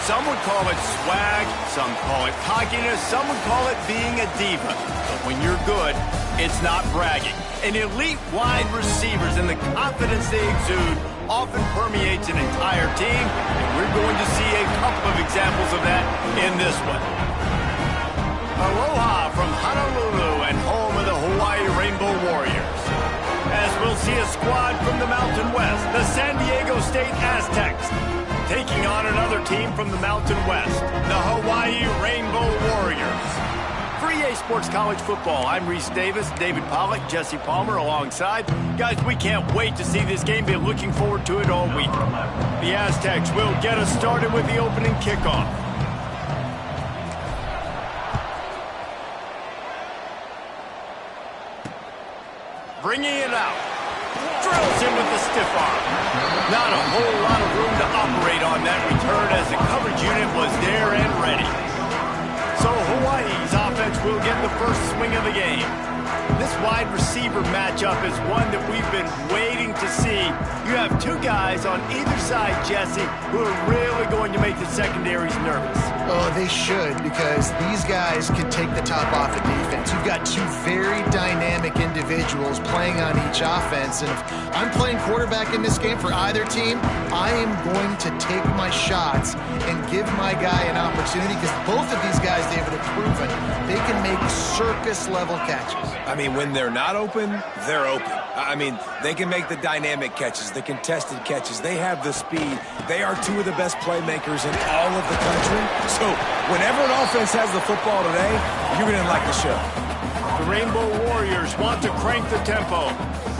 Some would call it swag, some call it cockiness, some would call it being a diva. But when you're good, it's not bragging. And elite wide receivers and the confidence they exude often permeates an entire team, and we're going to see a couple of examples of that in this one. Aloha from Honolulu and home of the Hawaii Rainbow Warriors. As we'll see a squad from the Mountain West, the San Diego State Aztecs, taking on another team from the Mountain West, the Hawaii Rainbow Warriors. For EA Sports College Football, I'm Reese Davis, David Pollack, Jesse Palmer alongside. Guys, we can't wait to see this game. Been looking forward to it all week. The Aztecs will get us started with the opening kickoff. Bringing it out. Drills in with the stiff arm. Not a whole lot of room to operate on that return as the coverage unit was there and ready. So Hawaii's offense will get the first swing of the game. This wide receiver matchup is one that we've been waiting to see. You have two guys on either side, Jesse, who are really going to make the secondaries nervous. Oh, they should, because these guys can take the top off the defense. You've got two very dynamic individuals playing on each offense, and if I'm playing quarterback in this game for either team, I am going to take my shots and give my guy an opportunity, because both of these guys, David, have proven they can make circus-level catches. I mean, when they're not open, they're open. I mean, they can make the dynamic catches, the contested catches. They have the speed. They are two of the best playmakers in all of the country. So whenever an offense has the football today, you're going to like the show. The Rainbow Warriors want to crank the tempo.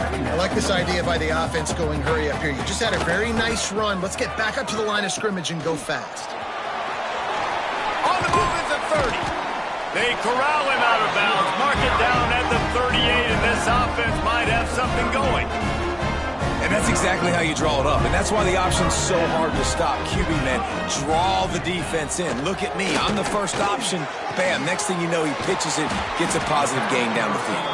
I like this idea by the offense going hurry up here. You just had a very nice run. Let's get back up to the line of scrimmage and go fast. On the move is the 30. They corral him out of bounds, mark it down at the 38, and this offense might have something going. And that's exactly how you draw it up. And that's why the option's so hard to stop. QB, man, draw the defense in. Look at me. I'm the first option. Bam. Next thing you know, he pitches it, gets a positive gain down the field.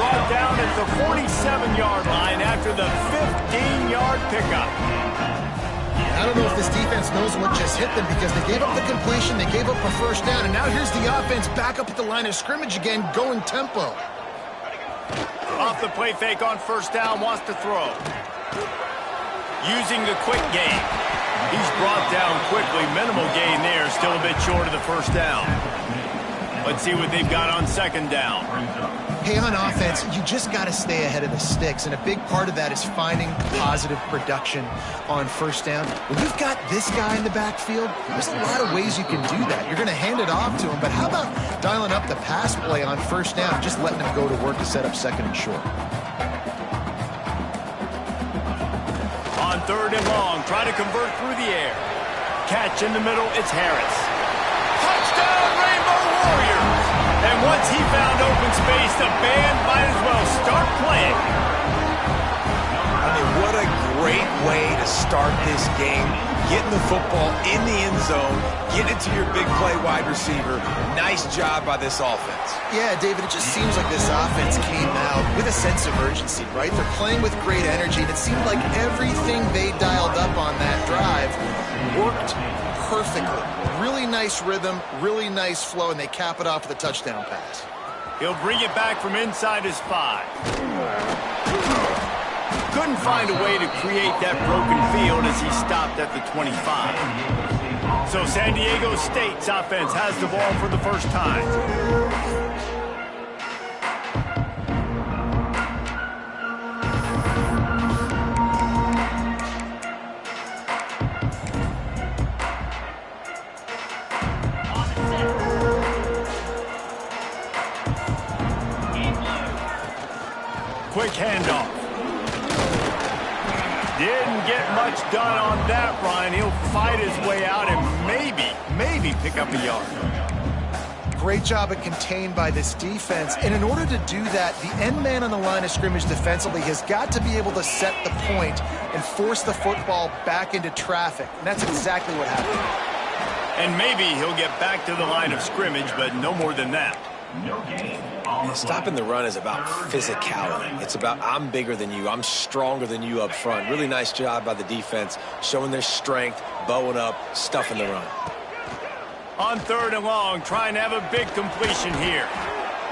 Brought down at the 47-yard line after the 15-yard pickup. I don't know if this defense knows what just hit them, because they gave up the completion, they gave up a first down, and now here's the offense back up at the line of scrimmage again, going tempo. Off the play fake on first down, wants to throw. Using the quick game. He's brought down quickly. Minimal gain there, still a bit short of the first down. Let's see what they've got on second down. Hey, on offense, you just got to stay ahead of the sticks, and a big part of that is finding positive production on first down. When you've got this guy in the backfield, there's a lot of ways you can do that. You're going to hand it off to him, but how about dialing up the pass play on first down, just letting him go to work to set up second and short? On third and long, try to convert through the air. Catch in the middle, it's Harris. Touchdown, Rainbow Warriors! And once he found open space, the band might as well start playing. I mean, what a great way to start this game. Getting the football in the end zone, getting it to your big play wide receiver. Nice job by this offense. Yeah, David, it just seems like this offense came out with a sense of urgency, right? They're playing with great energy, and it seemed like everything they dialed up on that drive worked perfectly. Really nice rhythm, really nice flow, and they cap it off with a touchdown pass. He'll bring it back from inside his 5. Couldn't find a way to create that broken field as he stopped at the 25. So San Diego State's offense has the ball for the first time. Quick handoff. Didn't get much done on that run. He'll fight his way out and maybe pick up a yard. Great job of contained by this defense. And in order to do that, the end man on the line of scrimmage defensively has got to be able to set the point and force the football back into traffic. And that's exactly what happened. And maybe he'll get back to the line of scrimmage, but no more than that. Stopping the run is about physicality. It's about I'm bigger than you. I'm stronger than you up front. Really nice job by the defense, showing their strength, bowing up, stuffing the run. On 3rd and long, trying to have a big completion here.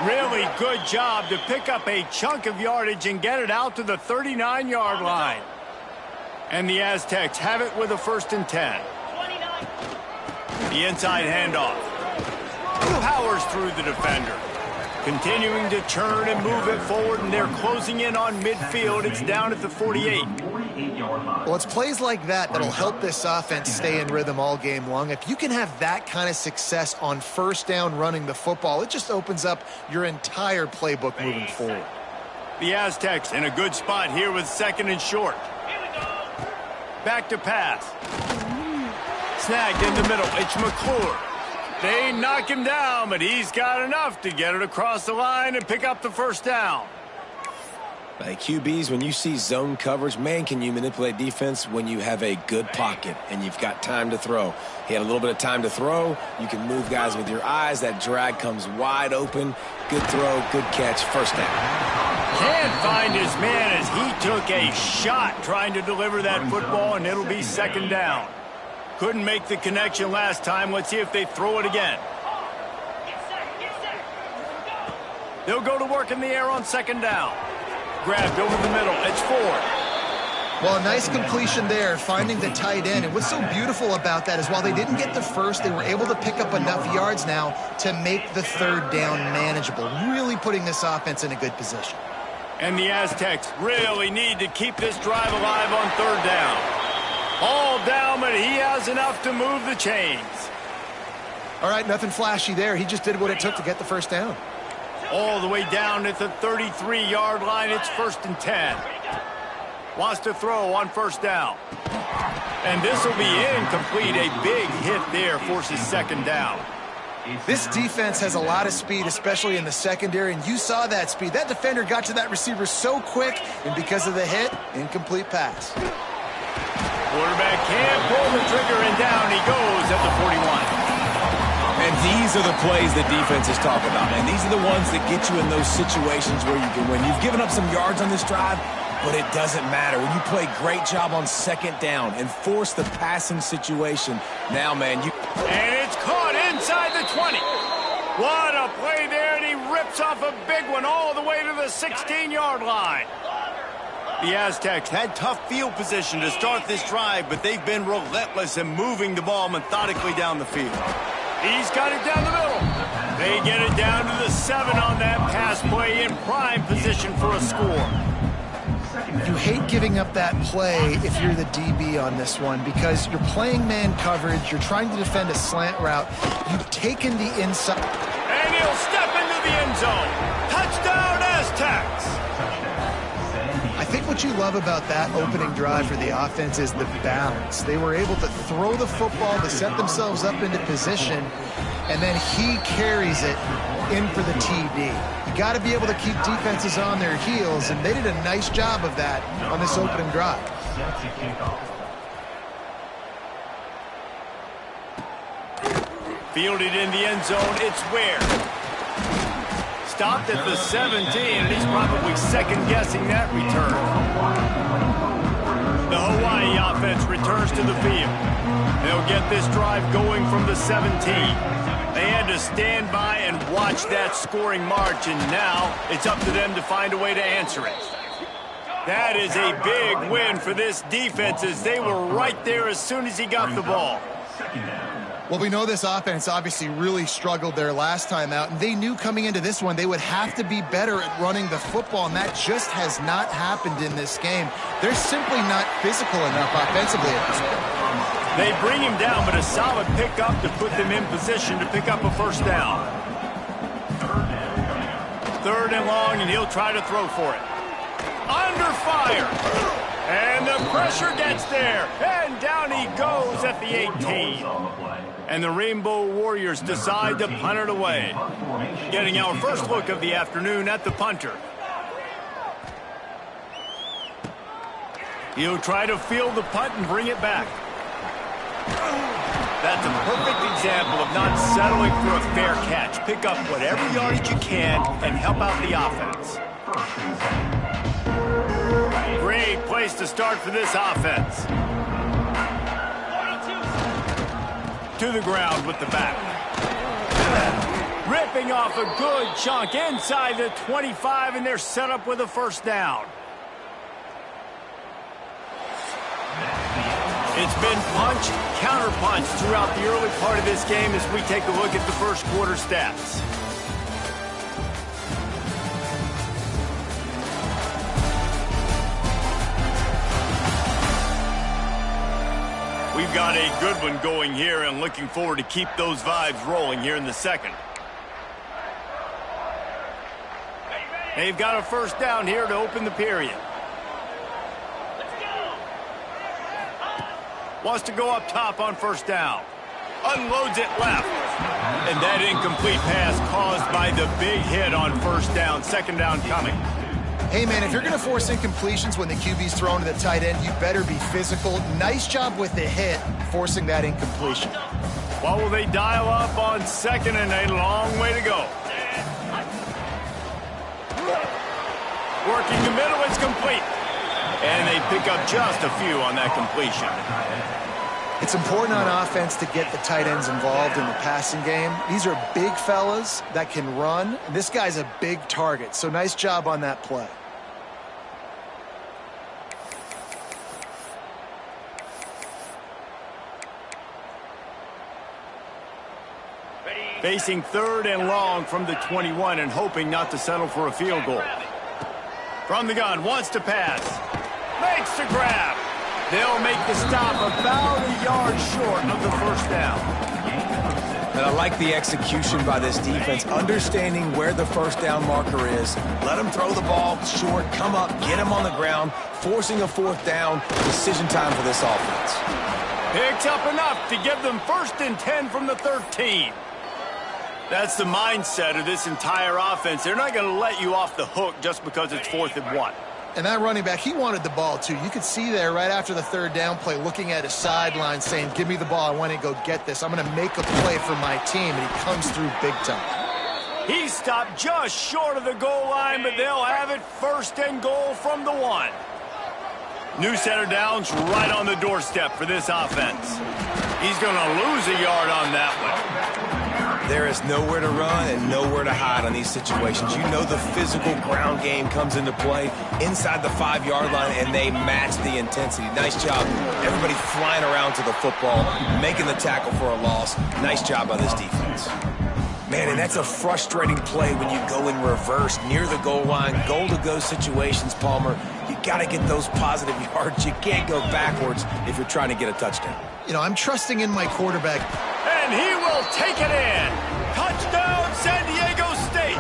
Really good job to pick up a chunk of yardage and get it out to the 39-yard line. And the Aztecs have it with a 1st and 10. The inside handoff. Powers through the defender. Continuing to churn and move it forward, and they're closing in on midfield. It's down at the 48. Well, it's plays like that that'll help this offense stay in rhythm all game long. If you can have that kind of success on 1st down running the football, it just opens up your entire playbook moving forward. The Aztecs in a good spot here with 2nd and short. Back to pass. Snagged in the middle. It's McClure. They knock him down, but he's got enough to get it across the line and pick up the 1st down. Like QBs, when you see zone coverage, man, can you manipulate defense when you have a good pocket and you've got time to throw. He had a little bit of time to throw. You can move guys with your eyes. That drag comes wide open. Good throw, good catch, 1st down. Can't find his man as he took a shot trying to deliver that football, and it'll be 2nd down. Couldn't make the connection last time. Let's see if they throw it again. They'll go to work in the air on 2nd down. Grabbed over the middle. It's Ford. Well, a nice completion there, finding the tight end. And what's so beautiful about that is while they didn't get the 1st, they were able to pick up enough yards now to make the 3rd down manageable, really putting this offense in a good position. And the Aztecs really need to keep this drive alive on 3rd down. All down, but he has enough to move the chains. All right, nothing flashy there. He just did what it took to get the 1st down. All the way down at the 33-yard line. It's 1st and 10. Wants to throw on 1st down. And this will be incomplete. A big hit there forces 2nd down. This defense has a lot of speed, especially in the secondary, and you saw that speed. That defender got to that receiver so quick, and because of the hit, incomplete pass. Quarterback can't pull the trigger, and down he goes at the 41. And these are the plays that defenses talk about, man. These are the ones that get you in those situations where you can win. You've given up some yards on this drive, but it doesn't matter. When you play great job on 2nd down and force the passing situation, now, man, you... And it's caught inside the 20. What a play there, and he rips off a big one all the way to the 16-yard line. The Aztecs had tough field position to start this drive, but they've been relentless in moving the ball methodically down the field. He's got it down the middle. They get it down to the 7 on that pass play in prime position for a score. You hate giving up that play if you're the DB on this one because you're playing man coverage, you're trying to defend a slant route, you've taken the inside. And he'll step into the end zone. Touchdown, Aztecs! I think what you love about that opening drive for the offense is the balance. They were able to throw the football to set themselves up into position, and then he carries it in for the TD. You got to be able to keep defenses on their heels, and they did a nice job of that on this opening drive. Fielded in the end zone, it's Ware. Stopped at the 17, and he's probably second-guessing that return. The Hawaii offense returns to the field. They'll get this drive going from the 17. They had to stand by and watch that scoring march, and now it's up to them to find a way to answer it. That is a big win for this defense as they were right there as soon as he got the ball. Well, we know this offense obviously really struggled their last time out, and they knew coming into this one they would have to be better at running the football, and that just has not happened in this game. They're simply not physical enough offensively at this point. They bring him down, but a solid pickup to put them in position to pick up a 1st down. 3rd and long, and he'll try to throw for it. Under fire! And the pressure gets there, and down he goes at the 18. And the Rainbow Warriors decide to punt it away. Getting our first look of the afternoon at the punter. He'll try to field the punt and bring it back. That's a perfect example of not settling for a fair catch. Pick up whatever yardage you can and help out the offense. Great place to start for this offense. To the ground with the back. Ripping off a good chunk inside the 25, and they're set up with a first down. It's been punch, counter-punch throughout the early part of this game as we take a look at the first quarter stats. We've got a good one going here and looking forward to keep those vibes rolling here in the second. They've got a first down here to open the period. Wants to go up top on first down. Unloads it left. And that incomplete pass caused by the big hit on first down. Second down coming. Hey, man, if you're going to force incompletions when the QB's thrown to the tight end, you better be physical. Nice job with the hit, forcing that incompletion. Well, will they dial up on second and a long way to go? Working the middle, it's complete. And they pick up just a few on that completion. It's important on offense to get the tight ends involved in the passing game. These are big fellas that can run. This guy's a big target, so nice job on that play. Facing third and long from the 21 and hoping not to settle for a field goal. From the gun, wants to pass. Makes the grab. They'll make the stop about a yard short of the first down. And I like the execution by this defense, understanding where the first down marker is. Let them throw the ball short, come up, get him on the ground, forcing a fourth down. Decision time for this offense. Picks up enough to give them 1st and 10 from the 13. That's the mindset of this entire offense. They're not going to let you off the hook just because it's 4th and 1. And that running back, he wanted the ball, too. You could see there right after the third down play, looking at his sideline, saying, give me the ball. I want to go get this. I'm going to make a play for my team. And he comes through big time. He stopped just short of the goal line, but they'll have it 1st and goal from the 1. New center downs right on the doorstep for this offense. He's going to lose a yard on that one. There is nowhere to run and nowhere to hide on these situations. You know the physical ground game comes into play inside the 5-yard line, and they match the intensity. Nice job. Everybody flying around to the football, making the tackle for a loss. Nice job by this defense. Man, and that's a frustrating play when you go in reverse near the goal line, goal-to-go situations, Palmer. You got to get those positive yards. You can't go backwards if you're trying to get a touchdown. You know, I'm trusting in my quarterback. And he will take it in. Touchdown, San Diego State.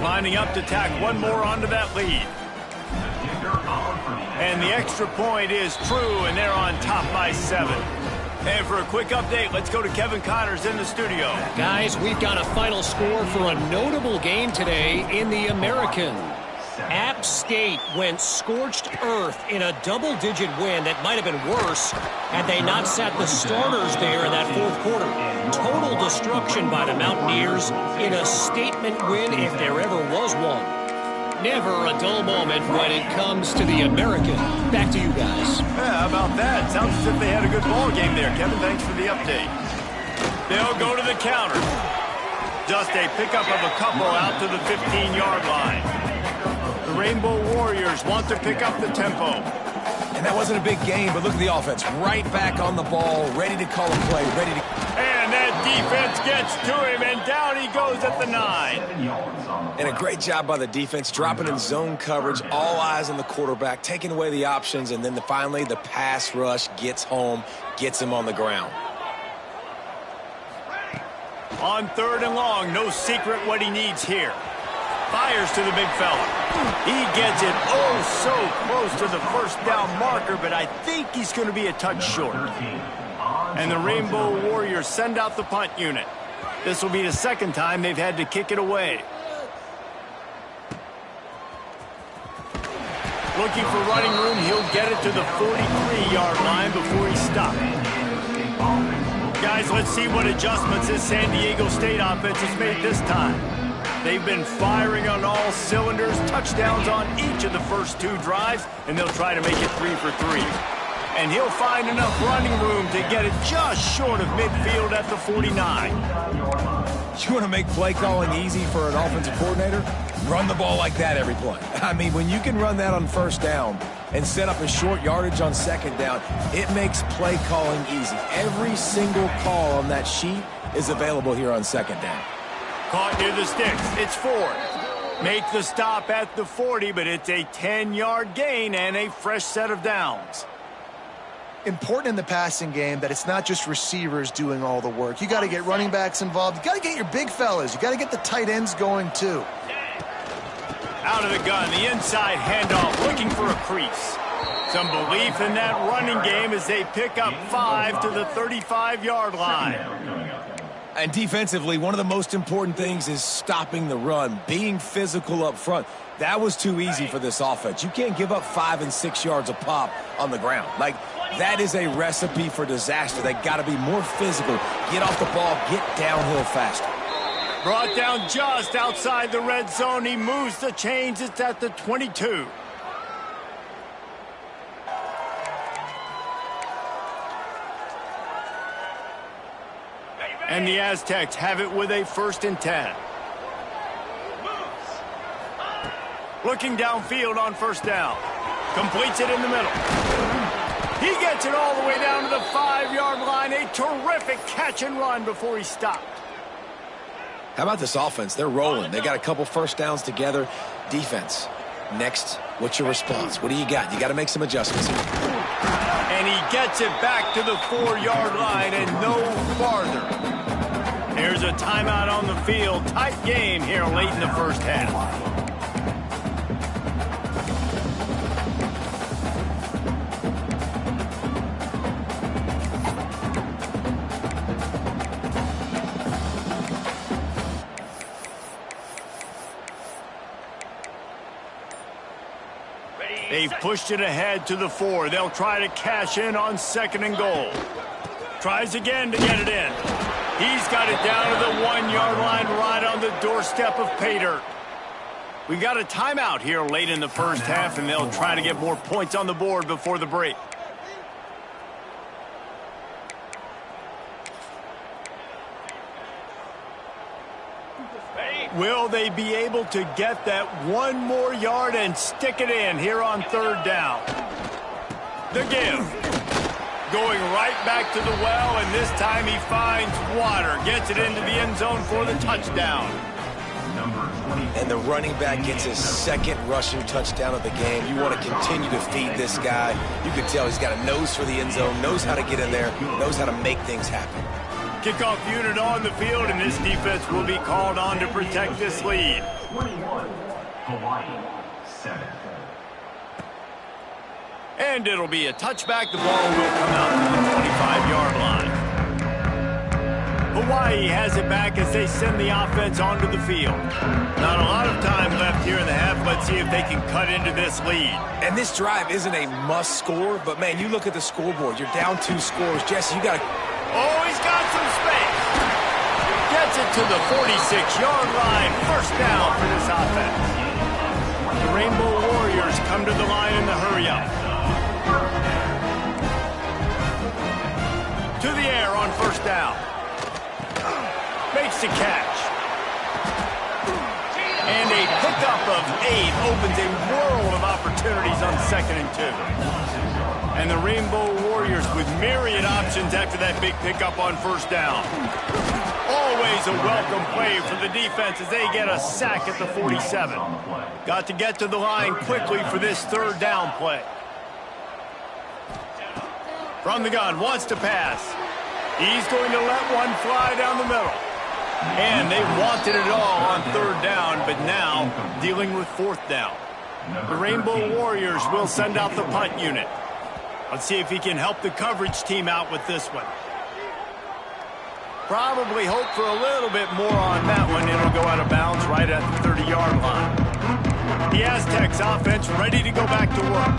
Lining up to tack one more onto that lead. And the extra point is true, and they're on top by 7. And for a quick update, let's go to Kevin Connors in the studio. Guys, we've got a final score for a notable game today in the American. App State went scorched earth in a double-digit win that might have been worse had they not sat the starters there in that 4th quarter. Total destruction by the Mountaineers in a statement win if there ever was one. Never a dull moment when it comes to the American. Back to you guys. Yeah, how about that? Sounds as if they had a good ball game there. Kevin, thanks for the update. They'll go to the counter. Just a pickup of a couple out to the 15-yard line. The Rainbow Warriors want to pick up the tempo. And that wasn't a big game, but look at the offense. Right back on the ball, ready to call a play, ready to... And that defense gets to him, and down he goes at the 9. And a great job by the defense, dropping in zone coverage, all eyes on the quarterback, taking away the options, and then finally the pass rush gets home, gets him on the ground. On 3rd and long, no secret what he needs here. Fires to the big fella. He gets it so close to the first down marker, but I think he's going to be a touch short. And the Rainbow Warriors send out the punt unit. This will be the 2nd time they've had to kick it away. Looking for running room, he'll get it to the 43-yard line before he stopped. Guys, let's see what adjustments this San Diego State offense has made this time. They've been firing on all cylinders, touchdowns on each of the first 2 drives, and they'll try to make it 3 for 3. And he'll find enough running room to get it just short of midfield at the 49. You want to make play calling easy for an offensive coordinator? Run the ball like that every play. I mean, when you can run that on first down and set up a short yardage on second down, it makes play calling easy. Every single call on that sheet is available here on second down. Caught near the sticks. It's Ford. Make the stop at the 40, but it's a 10-yard gain and a fresh set of downs. Important in the passing game that it's not just receivers doing all the work. You got to get running backs involved. You got to get your big fellas. You got to get the tight ends going too. Out of the gun, the inside handoff, looking for a crease. Some belief in that running game as they pick up 5 to the 35-yard line. And defensively, one of the most important things is stopping the run, being physical up front. That was too easy for this offense. You can't give up 5 and 6 yards a pop on the ground. Like, that is a recipe for disaster. They got to be more physical, get off the ball, get downhill faster. Brought down just outside the red zone. He moves the chains. It's at the 22. And the Aztecs have it with a 1st and 10. Looking downfield on first down. Completes it in the middle. He gets it all the way down to the 5-yard line. A terrific catch and run before he stopped. How about this offense? They're rolling. They got a couple first downs together. Defense. Next, what's your response? What do you got? You got to make some adjustments here. And he gets it back to the 4-yard line and no farther. There's a timeout on the field. Tight game here late in the first half. They've pushed it ahead to the 4. They'll try to cash in on 2nd and goal. Tries again to get it in. He's got it down to the 1-yard line right on the doorstep of pay dirt. We got a timeout here late in the first half, and they'll try to get more points on the board before the break. Will they be able to get that 1 more yard and stick it in here on 3rd down? The give. Going right back to the well, and this time he finds water. Gets it into the end zone for the touchdown. And the running back gets his 2nd rushing touchdown of the game. You want to continue to feed this guy. You can tell he's got a nose for the end zone, knows how to get in there, knows how to make things happen. Kickoff unit on the field, and this defense will be called on to protect this lead. 21, Hawaii, 7. And it'll be a touchback. The ball will come out to the 25-yard line. Hawaii has it back as they send the offense onto the field. Not a lot of time left here in the half. Let's see if they can cut into this lead. And this drive isn't a must score, but man, you look at the scoreboard. You're down 2 scores. Jesse, you got to... Oh, he's got some space. Gets it to the 46-yard line. First down for this offense. The Rainbow Warriors come to the line in the hurry-up. To the air on first down. Makes the catch. And a pickup of 8 opens a world of opportunities on 2nd and 2. And the Rainbow Warriors with myriad options after that big pickup on first down. Always a welcome play for the defense as they get a sack at the 47. Got to get to the line quickly for this 3rd down play. From the gun, wants to pass. He's going to let one fly down the middle. And they wanted it all on 3rd down, but now dealing with 4th down. The Rainbow Warriors will send out the punt unit. Let's see if he can help the coverage team out with this one. Probably hope for a little bit more on that one. It'll go out of bounds right at the 30-yard line. The Aztecs offense ready to go back to work.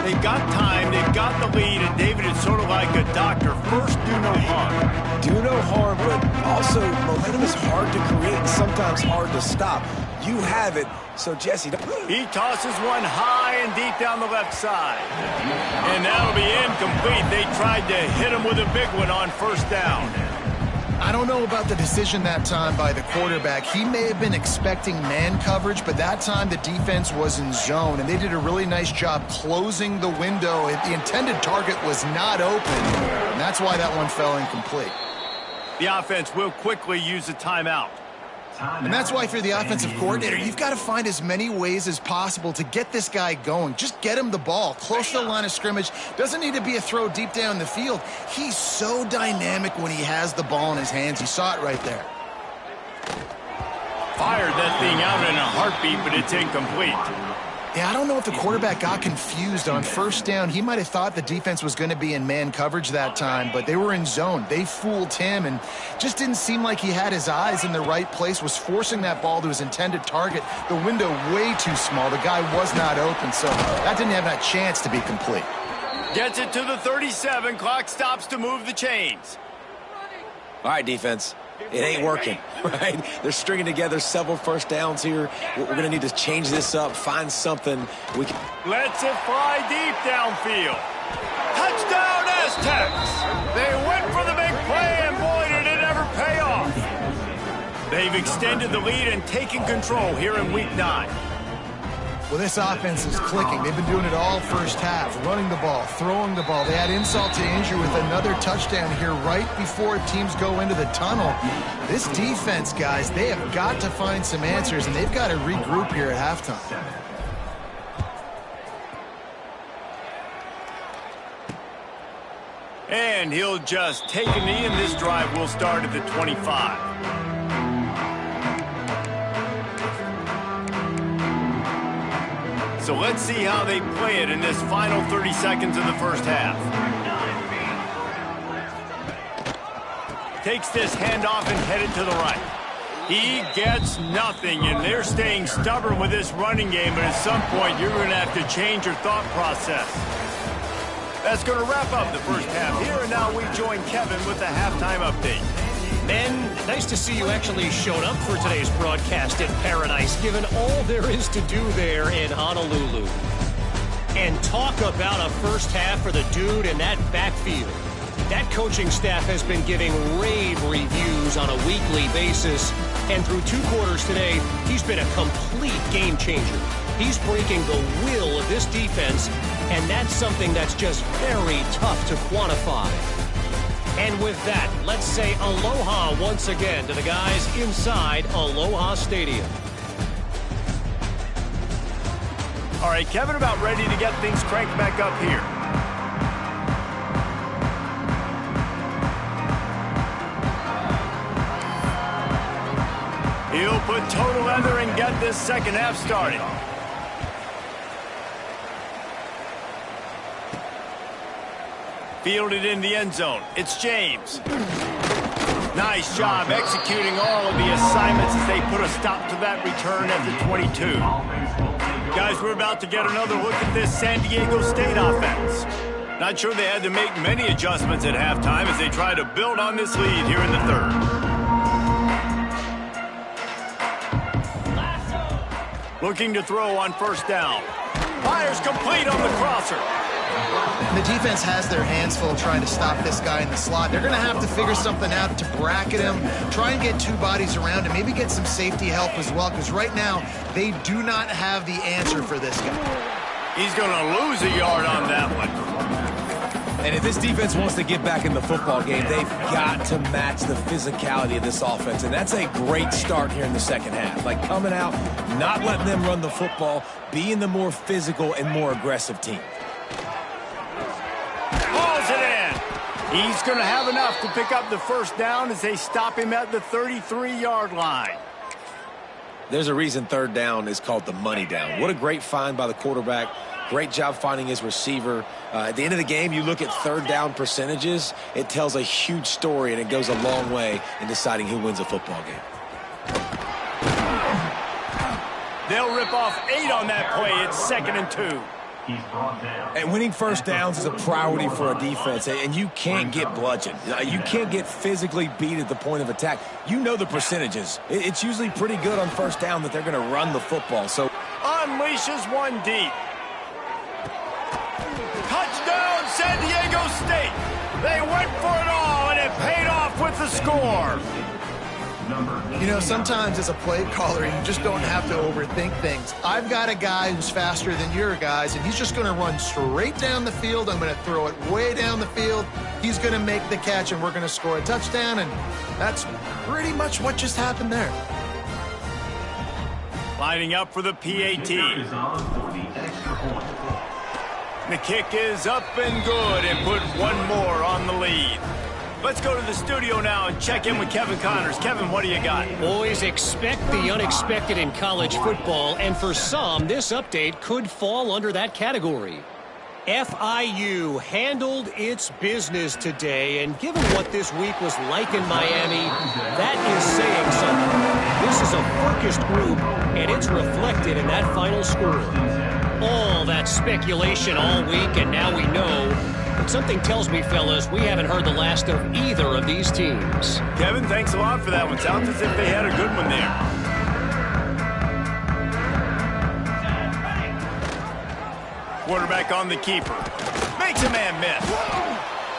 They've got time, they've got the lead, and David is sort of like a doctor. First, do no harm. Do no harm, but also momentum is hard to create and sometimes hard to stop. You have it, so Jesse. He tosses one high and deep down the left side. And that'll be incomplete. They tried to hit him with a big one on first down. I don't know about the decision that time by the quarterback. He may have been expecting man coverage, but that time the defense was in zone, and they did a really nice job closing the window. The intended target was not open, and that's why that one fell incomplete. The offense will quickly use a timeout. And that's why for the offensive coordinator, you've got to find as many ways as possible to get this guy going. Just get him the ball close to the line of scrimmage. Doesn't need to be a throw deep down the field. He's so dynamic when he has the ball in his hands. You saw it right there. Fired that thing out in a heartbeat, but it's incomplete. Yeah, I don't know if the quarterback got confused on first down. He might have thought the defense was going to be in man coverage that time, but they were in zone. They fooled him and just didn't seem like he had his eyes in the right place, was forcing that ball to his intended target. The window way too small. The guy was not open, so that didn't have that chance to be complete. Gets it to the 37. Clock stops to move the chains. All right, defense. It ain't working, right? They're stringing together several first downs here. We're going to need to change this up, find something we can. Lets it fly deep downfield. Touchdown, Aztecs! They went for the big play, and boy, did it ever pay off. They've extended the lead and taken control here in Week 9. Well, this offense is clicking. They've been doing it all first half, running the ball, throwing the ball. They had insult to injury with another touchdown here right before teams go into the tunnel. This defense, guys, they have got to find some answers, and they've got to regroup here at halftime. And he'll just take a knee, and this drive will start at the 25. So let's see how they play it in this final 30 seconds of the first half. Takes this handoff and headed to the right. He gets nothing, and they're staying stubborn with this running game, but at some point you're going to have to change your thought process. That's going to wrap up the first half here, and now we join Kevin with the halftime update. Men, nice to see you actually showed up for today's broadcast in paradise, given all there is to do there in Honolulu. And talk about a first half for the dude in that backfield. That coaching staff has been giving rave reviews on a weekly basis, and through 2 quarters today, he's been a complete game changer. He's breaking the will of this defense, and that's something that's just very tough to quantify. And with that, let's say aloha once again to the guys inside Aloha Stadium. All right, Kevin, about ready to get things cranked back up here. He'll put total leather and get this second half started. Fielded in the end zone. It's James. Nice job executing all of the assignments as they put a stop to that return at the 22. Guys, we're about to get another look at this San Diego State offense. Not sure they had to make many adjustments at halftime as they try to build on this lead here in the third. Looking to throw on first down. Fires complete on the crosser. The defense has their hands full trying to stop this guy in the slot. They're going to have to figure something out to bracket him, try and get 2 bodies around him, maybe get some safety help as well, because right now they do not have the answer for this guy. He's going to lose a yard on that one. And if this defense wants to get back in the football game, they've got to match the physicality of this offense. And that's a great start here in the second half. Like coming out, not letting them run the football, being the more physical and more aggressive team. Hauls it in. He's going to have enough to pick up the first down as they stop him at the 33-yard line. There's a reason third down is called the money down. What a great find by the quarterback. Great job finding his receiver. At the end of the game, you look at third down percentages. It tells a huge story, and it goes a long way in deciding who wins a football game. They'll rip off 8 on that play. It's 2nd and 2. He's brought down. And winning first downs is a priority for a defense, and you can't get bludgeoned. You can't get physically beat at the point of attack. You know the percentages. It's usually pretty good on first down that they're going to run the football. So unleashes one deep. Touchdown, San Diego State. They went for it all, and it paid off with the score. You know, sometimes as a play caller, you just don't have to overthink things. I've got a guy who's faster than your guys, and he's just going to run straight down the field. I'm going to throw it way down the field. He's going to make the catch, and we're going to score a touchdown, and that's pretty much what just happened there. Lining up for the PAT. Is on for the extra point. The kick is up and good, and put one more on the lead. Let's go to the studio now and check in with Kevin Connors. Kevin, what do you got? Always expect the unexpected in college football, and for some, this update could fall under that category. FIU handled its business today, and given what this week was like in Miami, that is saying something. This is a focused group, and it's reflected in that final score. All that speculation all week, and now we know. But something tells me, fellas, we haven't heard the last of either of these teams. Kevin, thanks a lot for that one. Sounds as if they had a good one there. Quarterback on the keeper. Makes a man miss.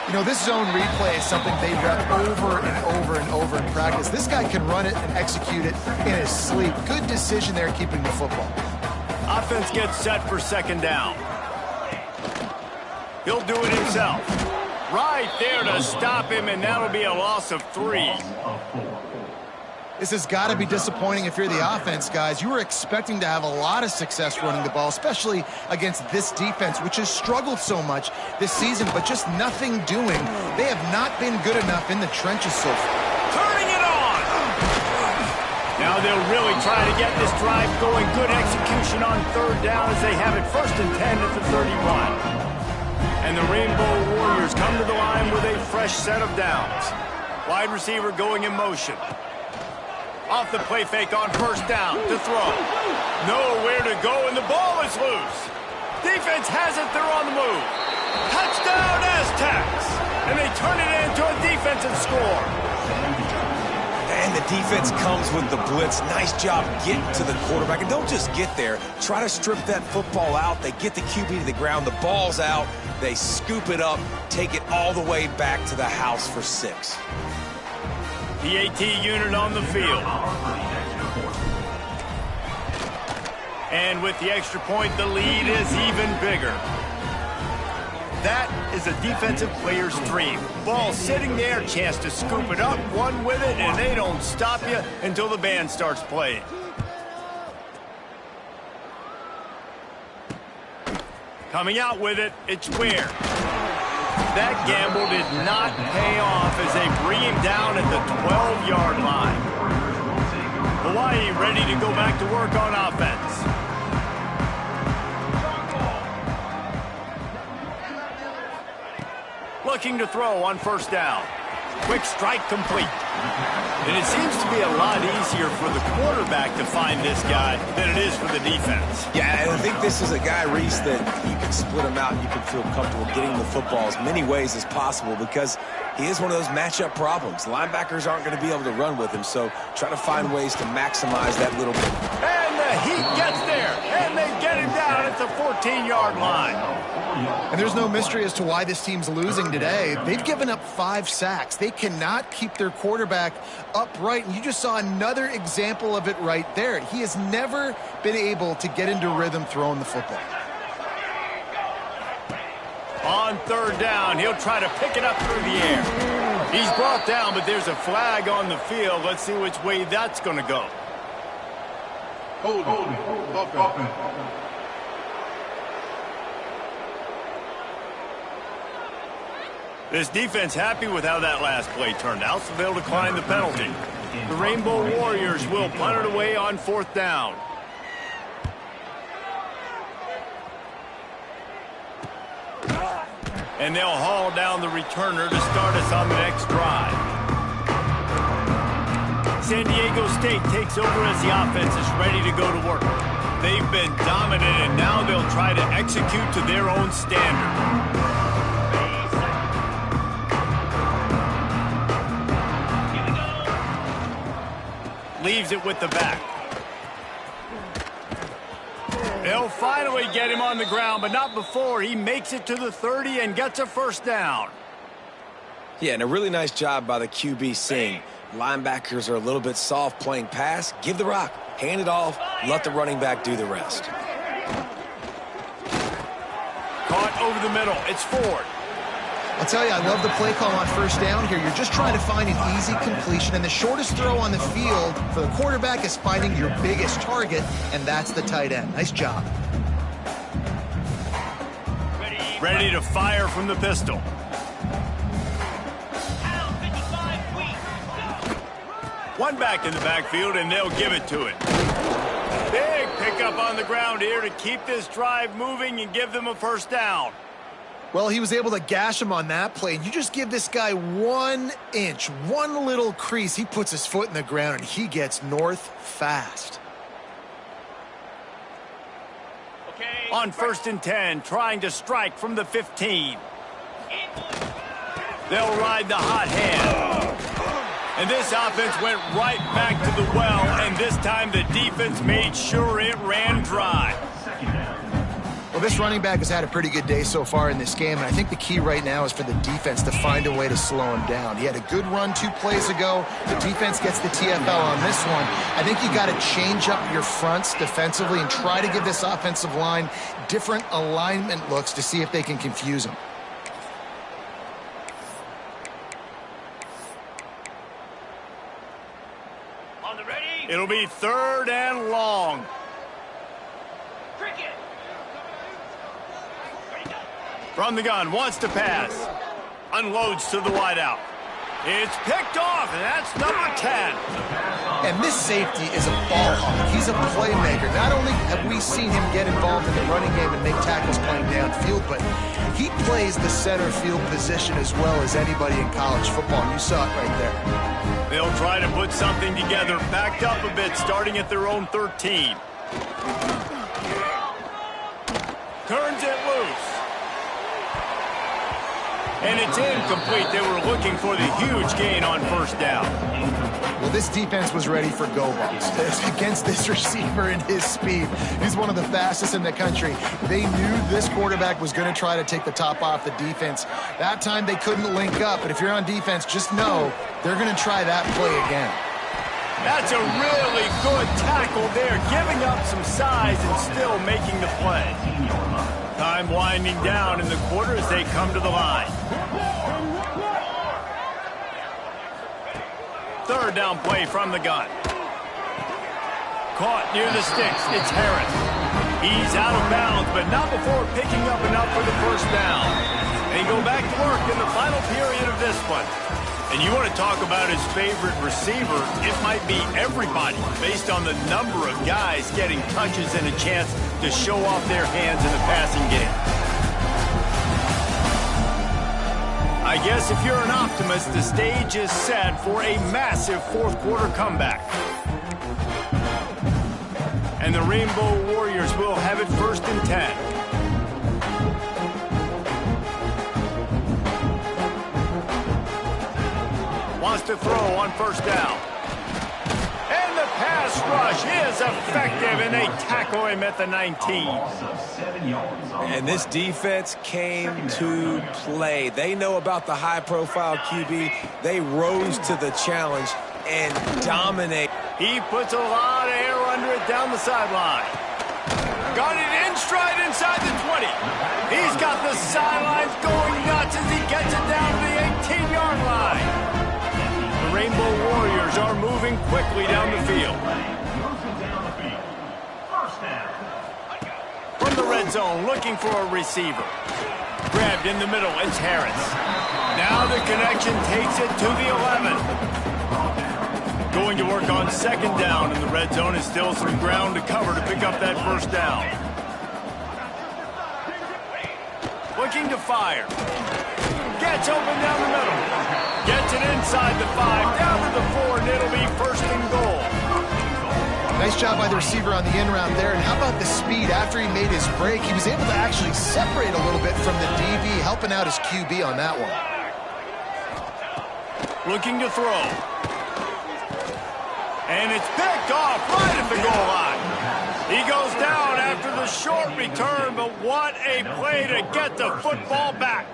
You know, this zone replay is something they rep over and over and over in practice. This guy can run it and execute it in his sleep. Good decision there keeping the football. Offense gets set for 2nd down. He'll do it himself. Right there to stop him, and that'll be a loss of 3. This has got to be disappointing if you're the offense, guys. You were expecting to have a lot of success running the ball, especially against this defense, which has struggled so much this season, but just nothing doing. They have not been good enough in the trenches so far. Turning it on! Now they'll really try to get this drive going. Good execution on 3rd down as they have it 1st and 10 at the 31. And the Rainbow Warriors come to the line with a fresh set of downs. Wide receiver going in motion. Off the play fake on 1st down to throw. Nowhere to go, and the ball is loose. Defense has it. They're on the move. Touchdown, Aztecs! And they turn it into a defensive score. And the defense comes with the blitz. Nice job getting to the quarterback. And don't just get there. Try to strip that football out. They get the QB to the ground. The ball's out. They scoop it up, take it all the way back to the house for 6. PAT unit on the field. And with the extra point, the lead is even bigger. That is a defensive player's dream. Ball sitting there, chance to scoop it up, one with it, and they don't stop you until the band starts playing. Coming out with it, it's Ware. That gamble did not pay off as they bring him down at the 12-yard line. Hawaii ready to go back to work on offense. Looking to throw on 1st down. Quick strike complete. And it seems to be a lot easier for the quarterback to find this guy than it is for the defense. Yeah, and I think this is a guy, Reese, that you can split him out and you can feel comfortable getting the football as many ways as possible because he is one of those matchup problems. Linebackers aren't going to be able to run with him, so try to find ways to maximize that little bit. And the heat gets there, and they get him down at the 14-yard line. And there's no mystery as to why this team's losing today. They've given up 5 sacks. They cannot keep their quarterback upright, and you just saw another example of it right there. He has never been able to get into rhythm throwing the football. On 3rd down, he'll try to pick it up through the air. He's brought down, but there's a flag on the field. Let's see which way that's going to go. Holding. This defense happy with how that last play turned out, so they'll decline the penalty. The Rainbow Warriors will punt it away on 4th down. And they'll haul down the returner to start us on the next drive. San Diego State takes over as the offense is ready to go to work. They've been dominant, and now they'll try to execute to their own standard. Leaves it with the back. They'll finally get him on the ground, but not before he makes it to the 30 and gets a first down. Yeah, and a really nice job by the QB seeing. Linebackers are a little bit soft playing pass. Give the rock, hand it off, let the running back do the rest. Caught over the middle. It's Ford. I'll tell you, I love the play call on first down here. You're just trying to find an easy completion, and the shortest throw on the field for the quarterback is finding your biggest target, and that's the tight end. Nice job. Ready to fire from the pistol. One back in the backfield, and they'll give it to it. Big pickup on the ground here to keep this drive moving and give them a first down. Well, he was able to gash him on that play. You just give this guy 1 inch, one little crease. He puts his foot in the ground, and he gets north fast. Okay. On 1st and 10, trying to strike from the 15. They'll ride the hot hand. And this offense went right back to the well, and this time the defense made sure it ran dry. Well, this running back has had a pretty good day so far in this game, and I think the key right now is for the defense to find a way to slow him down. He had a good run 2 plays ago. The defense gets the TFL on this one. I think you got to change up your fronts defensively and try to give this offensive line different alignment looks to see if they can confuse him. On the ready. It'll be 3rd and long. From the gun, wants to pass. Unloads to the wideout. It's picked off, and that's number 10. And this safety is a ball hawk. He's a playmaker. Not only have we seen him get involved in the running game and make tackles playing downfield, but he plays the center field position as well as anybody in college football. And you saw it right there. They'll try to put something together, backed up a bit, starting at their own 13. Turns it loose. And it's incomplete. They were looking for the huge gain on 1st down. Well, this defense was ready for go-balls. Against this receiver and his speed, he's one of the fastest in the country. They knew this quarterback was going to try to take the top off the defense. That time they couldn't link up, but if you're on defense, just know they're going to try that play again. That's a really good tackle there, giving up some size and still making the play. Time winding down in the quarter as they come to the line. 3rd down play from the gun. Caught near the sticks. It's Harris. He's out of bounds, but not before picking up enough for the first down. They go back to work in the final period of this one. And you want to talk about his favorite receiver, it might be everybody based on the number of guys getting touches and a chance to show off their hands in the passing game. I guess if you're an optimist, the stage is set for a massive 4th quarter comeback. And the Rainbow Warriors will have it 1st and 10. Wants to throw on 1st down. And the pass rush is effective, and they tackle him at the 19. And this defense came to play. They know about the high-profile QB. They rose to the challenge and dominate. He puts a lot of air under it down the sideline. Got it in stride inside the 20. He's got the sidelines going nuts as he gets it down to the 18-yard line. The Rainbow Warriors are moving quickly down the field. From the red zone, looking for a receiver. Grabbed in the middle, it's Harris. Now the connection takes it to the 11. Going to work on 2nd down in the red zone is still some ground to cover to pick up that 1st down. Looking to fire. Gets open down the middle. Gets it inside the 5, down to the 4, and it'll be 1st and Nice job by the receiver on the in route there. And how about the speed after he made his break? He was able to actually separate a little bit from the DB, helping out his QB on that one. Looking to throw. And it's picked off right at the goal line. He goes down after the short return, but what a play to get the football back.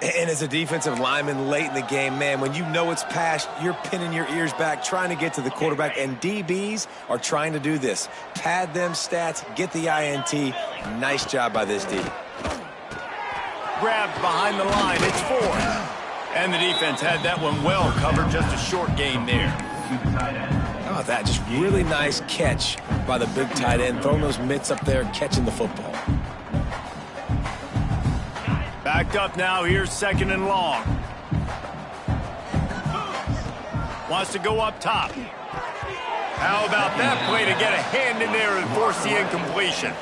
And as a defensive lineman late in the game, man, when you know it's passed, you're pinning your ears back, trying to get to the quarterback, and DBs are trying to do this. Pad them stats, get the INT. Nice job by this D. Grabbed behind the line, it's 4. And the defense had that one well covered, just a short gain there. How about that? Just really nice catch by the big tight end, throwing those mitts up there, catching the football. Backed up now, here's 2nd and long. Wants to go up top. How about that play to get a hand in there and force the incompletion?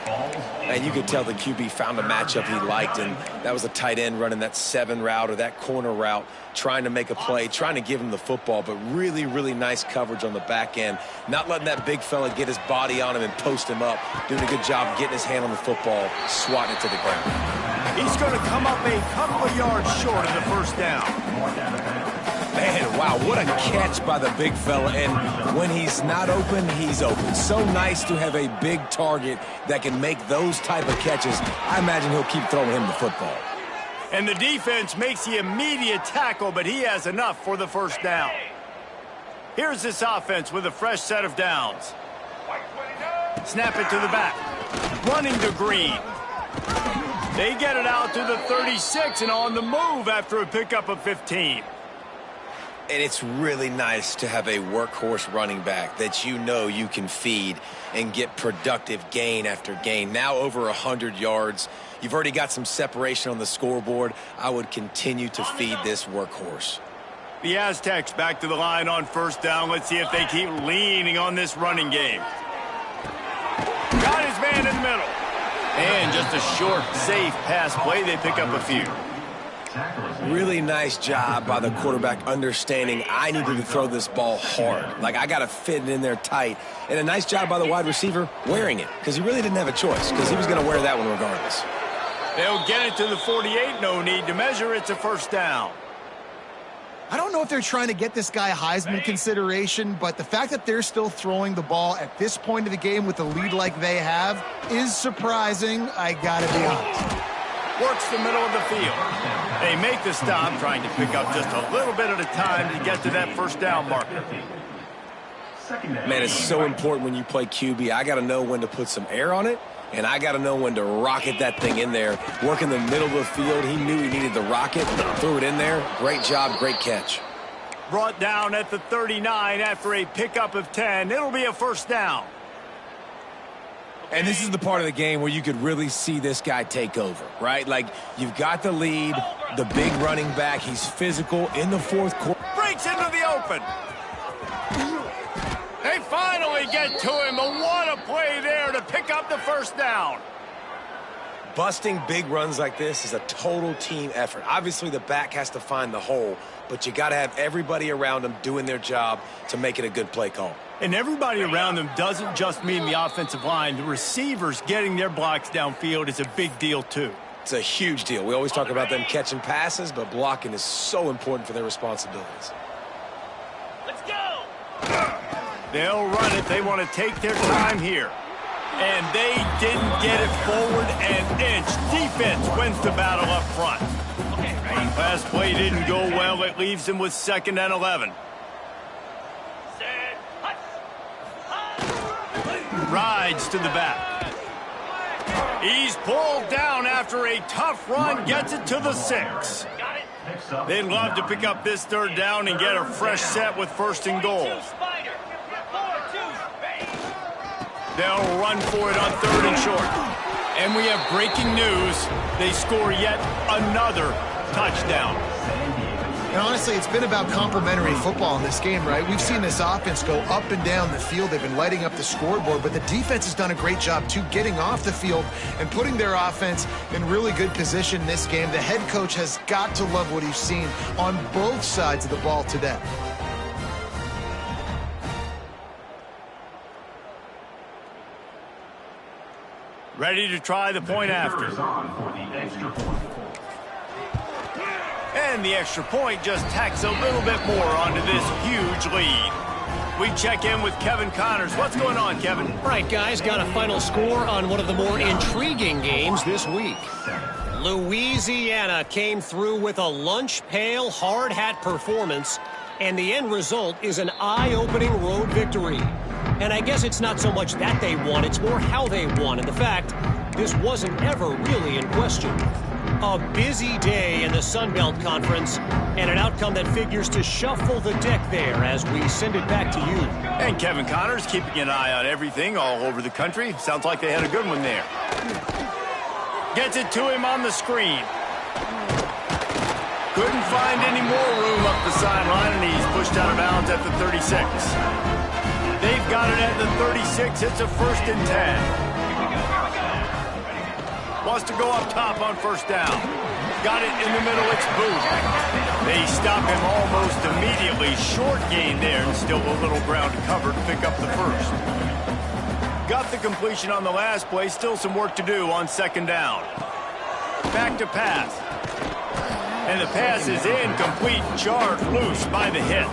And you could tell the QB found a matchup he liked, and that was a tight end running that 7 route or that corner route, trying to make a play, trying to give him the football, but really, really nice coverage on the back end. Not letting that big fella get his body on him and post him up. Doing a good job getting his hand on the football, swatting it to the ground. He's going to come up a couple of yards short of the first down. Man, wow, what a catch by the big fella. And when he's not open, he's open. So nice to have a big target that can make those type of catches. I imagine he'll keep throwing him the football. And the defense makes the immediate tackle, but he has enough for the first down. Here's this offense with a fresh set of downs. Snap it to the back. Running to Green. They get it out to the 36 and on the move after a pickup of 15. And it's really nice to have a workhorse running back that you know you can feed and get productive gain after gain. Now over 100 yards. You've already got some separation on the scoreboard. I would continue to feed this workhorse. The Aztecs back to the line on first down. Let's see if they keep leaning on this running game. Got his man in the middle. And just a short, safe pass play. They pick up a few. Really nice job by the quarterback understanding I needed to throw this ball hard. Like, I got to fit it in there tight. And a nice job by the wide receiver wearing it, because he really didn't have a choice, because he was going to wear that one regardless. They'll get it to the 48. No need to measure. It's a first down. I don't know if they're trying to get this guy Heisman consideration, but the fact that they're still throwing the ball at this point of the game with a lead like they have is surprising, I gotta be honest. Works the middle of the field. They make the stop, trying to pick up just a little bit at a time to get to that first down marker. Man, it's so important when you play QB. I got to know when to put some air on it, and I got to know when to rocket that thing in there. Work in the middle of the field. He knew he needed the rocket, threw it in there. Great job, great catch. Brought down at the 39 after a pickup of 10. It'll be a first down. And this is the part of the game where you could really see this guy take over, right? Like, you've got the lead, the big running back. He's physical in the fourth quarter. Breaks into the open. They finally get to him, but what a play there to pick up the first down. Busting big runs like this is a total team effort. Obviously, the back has to find the hole, but you got to have everybody around him doing their job to make it a good play call. And everybody around them doesn't just mean the offensive line. The receivers getting their blocks downfield is a big deal, too. It's a huge deal. We always talk about them catching passes, but blocking is so important for their responsibilities. Let's go! They'll run it. They want to take their time here. And they didn't get it forward an inch. Defense wins the battle up front. Last play didn't go well. It leaves them with 2nd and 11. Rides to the back. He's pulled down after a tough run. Gets it to the 6. They'd love to pick up this third down and get a fresh set with 1st and goal. They'll run for it on 3rd and short. And we have breaking news. They score yet another touchdown. And honestly, it's been about complementary football in this game, right? We've seen this offense go up and down the field. They've been lighting up the scoreboard, but the defense has done a great job, too, getting off the field and putting their offense in really good position in this game. The head coach has got to love what he's seen on both sides of the ball today. Ready to try the point after. Is on for the extra point. And the extra point just tacks a little bit more onto this huge lead. We check in with Kevin Connors. What's going on, Kevin? All right, guys, got a final score on one of the more intriguing games this week. Louisiana came through with a lunch pail hard hat performance, and the end result is an eye-opening road victory. And I guess it's not so much that they won, it's more how they won. And the fact, this wasn't ever really in question. A busy day in the Sun Belt Conference, and an outcome that figures to shuffle the deck there as we send it back to you. And Kevin Connors keeping an eye on everything all over the country. Sounds like they had a good one there. Gets it to him on the screen. Couldn't find any more room up the sideline, and he's pushed out of bounds at the 36. They've got it at the 36. It's a 1st and 10. Wants to go up top on 1st down. Got it in the middle. It's Booth. They stop him almost immediately. Short gain there, and still a little ground to cover to pick up the 1st. Got the completion on the last play. Still some work to do on 2nd down. Back to pass. And the pass is in, complete, charged loose by the hit.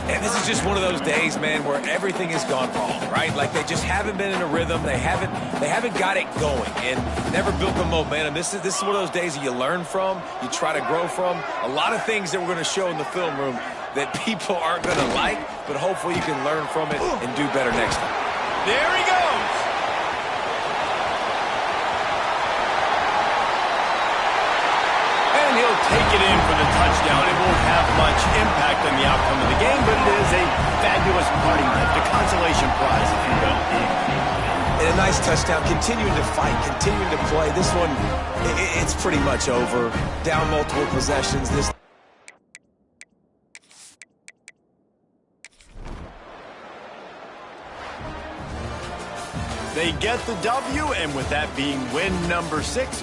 And this is just one of those days, man, where everything has gone wrong, right? Like they just haven't been in a rhythm. They haven't got it going and never built the momentum. This is one of those days that you learn from, you try to grow from. A lot of things that we're going to show in the film room that people aren't going to like, but hopefully you can learn from it and do better next time. There he goes. And he'll take it in for the touchdown. It won't have much impact on the outcome of the game, but it is a fabulous parting gift, a consolation prize, if you will. And a nice touchdown, continuing to fight, continuing to play. This one, it's pretty much over. Down multiple possessions. They get the W, and with that being win number 6,